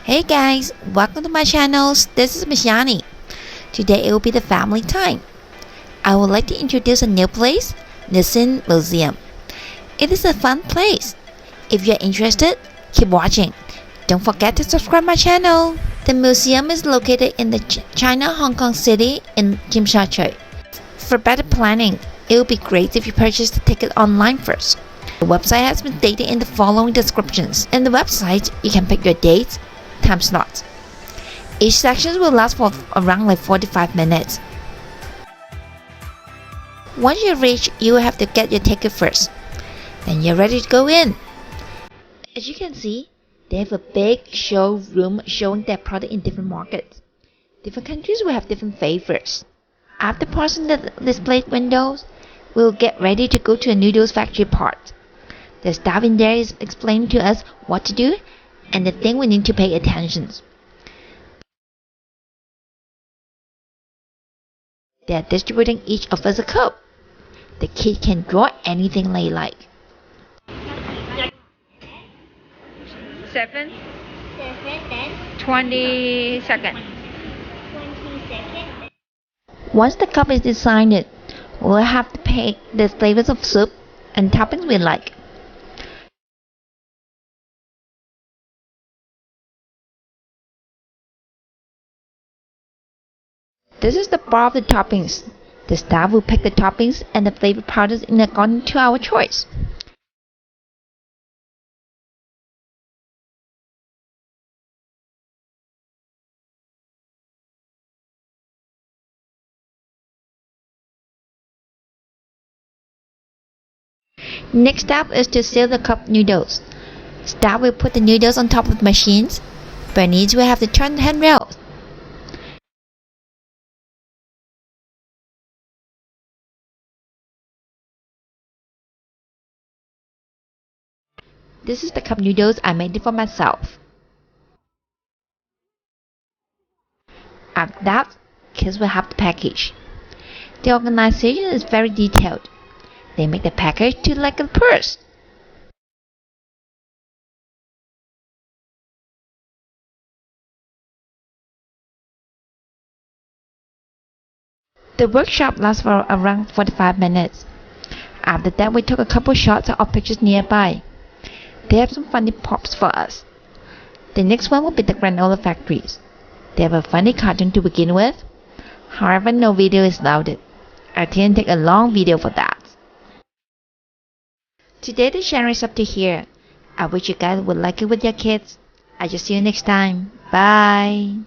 Hey guys, welcome to my channel. This is Miss Yani. Today it will be the family time. I would like to introduce a new place, Nissin Museum. It is a fun place. If you're interested, keep watching. Don't forget to subscribe my channel. The museum is located in the China-Hong Kong city in Tsim Sha Tsui. For better planning, it would be great if you purchase the ticket online first. The website has been stated in the following descriptions. In the website, you can pick your dates, time slots. Each section will last for around 45 minutes. Once you reach, you will have to get your ticket first. Then you're ready to go in. As you can see, they have a big showroom showing their product in different markets. Different countries will have different flavors. After pausing the display windows, we'll get ready to go to a noodles factory part. The staff in there is explaining to us what to do and the thing we need to pay attention. They are distributing each of us a cup. The kid can draw anything they like. 7, 7, 20 seconds. 20 seconds. Once the cup is designed, we'll have to pick the flavors of soup and toppings we like. This is the bar of the toppings. The staff will pick the toppings and the flavor powders in according to our choice. Next step is to seal the cup noodles. Staff will put the noodles on top of the machines. Bernice will have to turn the handrails. This is the cup noodles I made it for myself. After that, kids will have the package. The organization is very detailed. They make the package to like a purse. The workshop lasts for around 45 minutes. After that, we took a couple shots of pictures nearby. They have some funny props for us. The next one will be the granola factories. They have a funny cartoon to begin with. However, no video is loaded. I didn't take a long video for that. Today the sharing is up to here. I wish you guys would like it with your kids. I'll just see you next time. Bye.